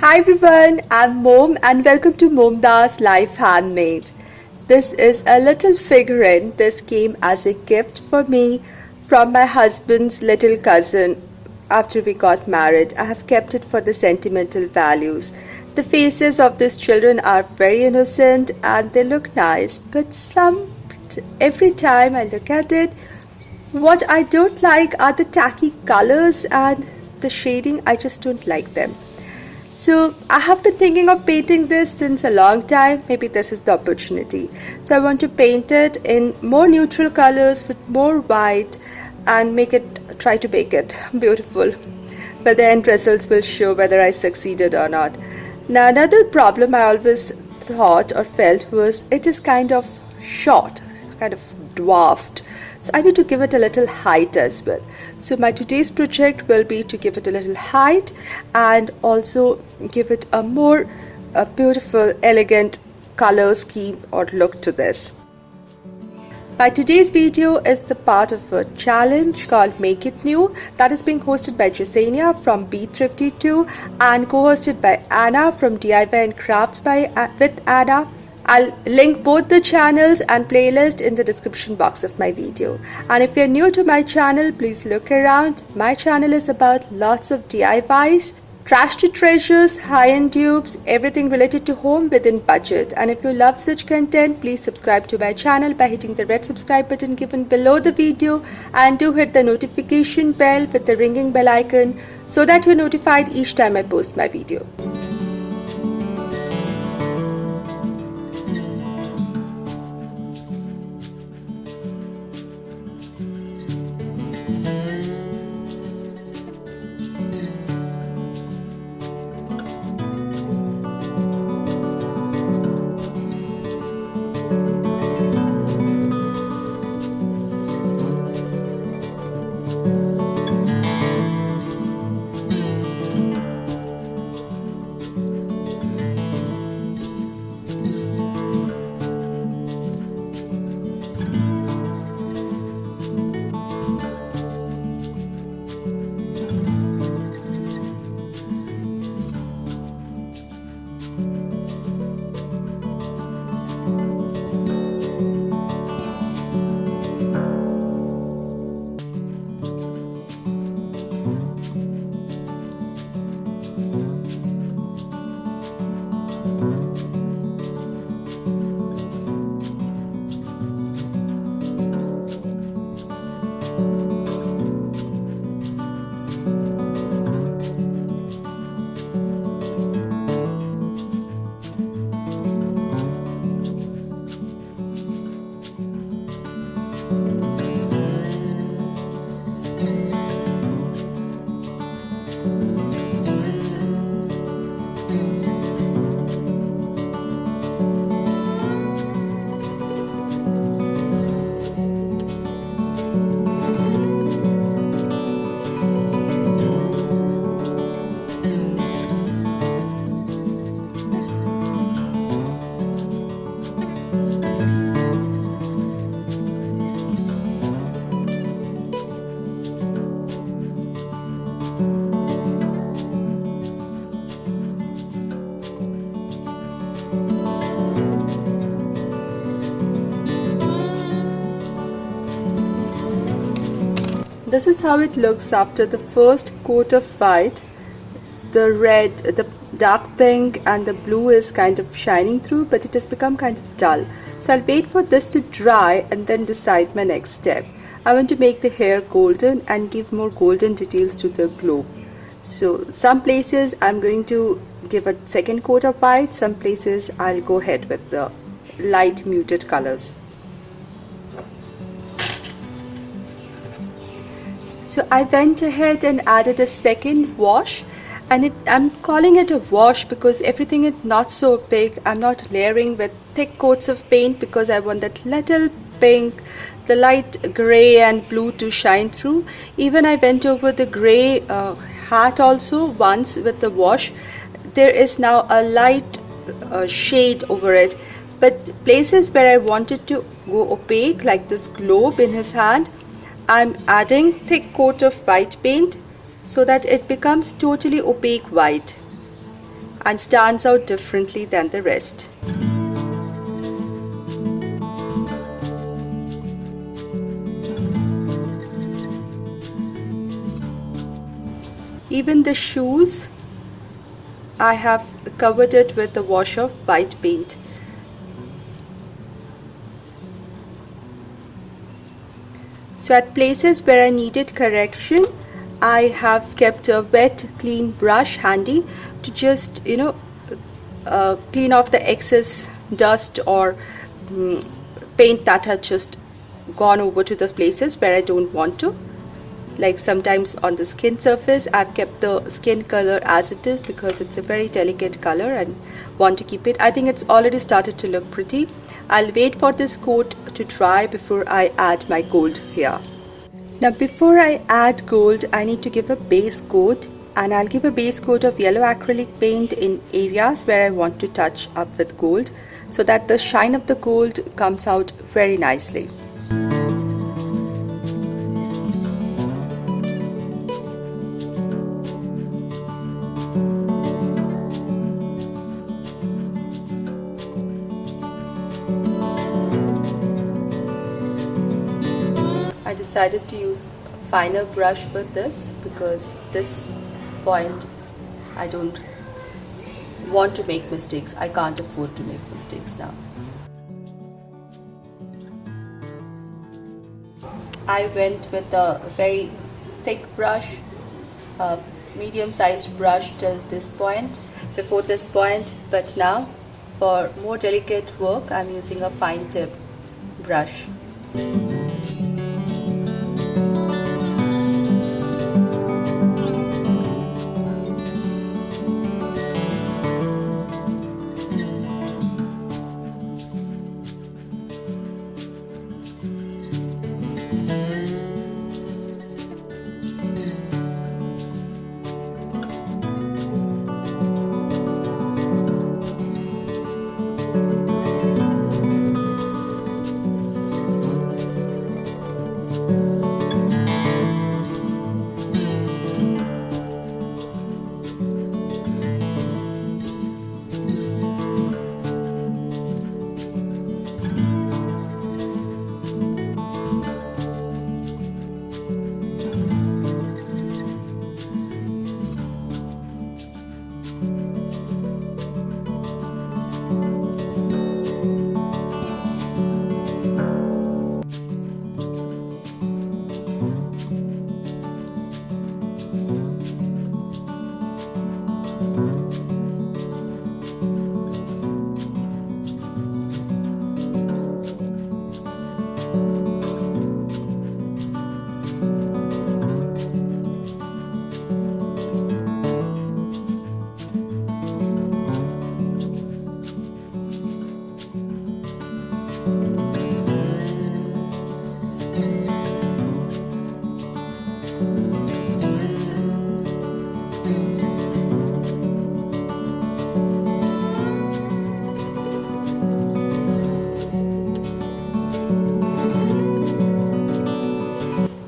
Hi everyone, I'm Mom and welcome to MomDas Life Handmade. This is a little figurine. This came as a gift for me from my husband's little cousin after we got married. I have kept it for the sentimental values. The faces of these children are very innocent and they look nice, but every time I look at it, what I don't like are the tacky colors and the shading. I just don't like them. So I have been thinking of painting this since a long time. Maybe this is the opportunity. So I want to paint it in more neutral colors with more white and try to make it beautiful. But the end results will show whether I succeeded or not. Now another problem I always thought or felt was it is kind of short, kind of dwarfed. So I need to give it a little height as well. So my today's project will be to give it a little height and also give it a more beautiful, elegant color scheme or look to this. My today's video is the part of a challenge called Make It New that is being hosted by Jessania from Be Thrifty2 and co-hosted by Anna from DIY and Crafts with Anna. I'll link both the channels and playlist in the description box of my video. And if you're new to my channel, please look around. My channel is about lots of DIYs, trash to treasures, high-end dupes, everything related to home within budget. And if you love such content, please subscribe to my channel by hitting the red subscribe button given below the video, and do hit the notification bell with the ringing bell icon so that you're notified each time I post my video. This is how it looks after the first coat of white. The red, the dark pink and the blue is kind of shining through, but it has become kind of dull. So I'll wait for this to dry and then decide my next step. I want to make the hair golden and give more golden details to the globe. So some places I'm going to give a second coat of white, some places I'll go ahead with the light muted colors. So I went ahead and added a second wash, and I'm calling it a wash because everything is not so big. I'm not layering with thick coats of paint because I want that little pink, the light gray and blue to shine through. Even I went over the gray hat also once with the wash. There is now a light shade over it, but places where I wanted to go opaque, like this globe in his hand, I'm adding thick coat of white paint so that it becomes totally opaque white. and stands out differently than the rest. Even the shoes, I have covered it with a wash of white paint. So at places where I needed correction, I have kept a wet, clean brush handy to just, clean off the excess dust or paint that had just gone over to those places where I don't want to. Like sometimes on the skin surface, I've kept the skin color as it is because it's a very delicate color and want to keep it. I think it's already started to look pretty. I'll wait for this coat to dry before I add my gold here. Now before I add gold, I need to give a base coat, and I'll give a base coat of yellow acrylic paint in areas where I want to touch up with gold so that the shine of the gold comes out very nicely. I decided to use a finer brush with this because this point I don't want to make mistakes. I can't afford to make mistakes now. I went with a very thick brush, a medium-sized brush till this point, before this point, but now for more delicate work I'm using a fine tip brush.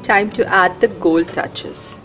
Time to add the gold touches.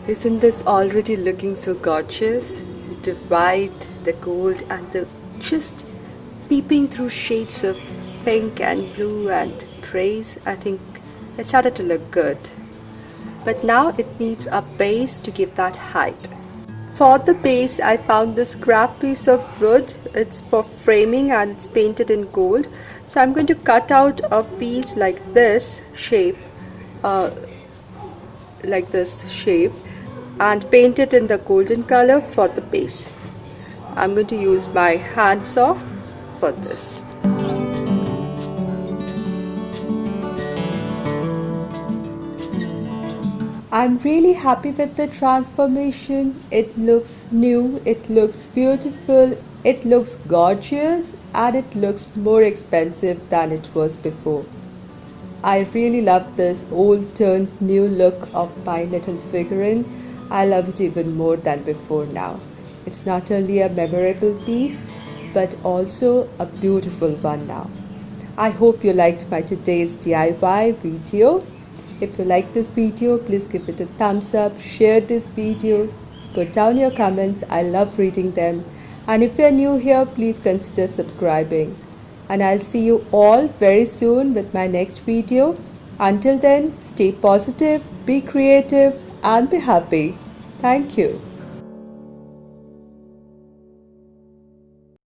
Isn't this already looking so gorgeous? The white, the gold, and the just peeping through shades of pink and blue and grays. I think it started to look good. But now it needs a base to give that height. For the base, I found this scrap piece of wood. It's for framing and it's painted in gold. So I'm going to cut out a piece like this shape, uh, and paint it in the golden color for the base. I'm going to use my hand saw for this. I'm really happy with the transformation. It looks new, it looks beautiful, it looks gorgeous, and it looks more expensive than it was before. I really love this old turned new look of my little figurine. I love it even more than before now. It's not only a memorable piece, but also a beautiful one now. I hope you liked my today's DIY video. If you like this video, please give it a thumbs up, share this video, put down your comments. I love reading them. And if you're new here, please consider subscribing. And I'll see you all very soon with my next video. Until then, stay positive, be creative, and be happy. Thank you.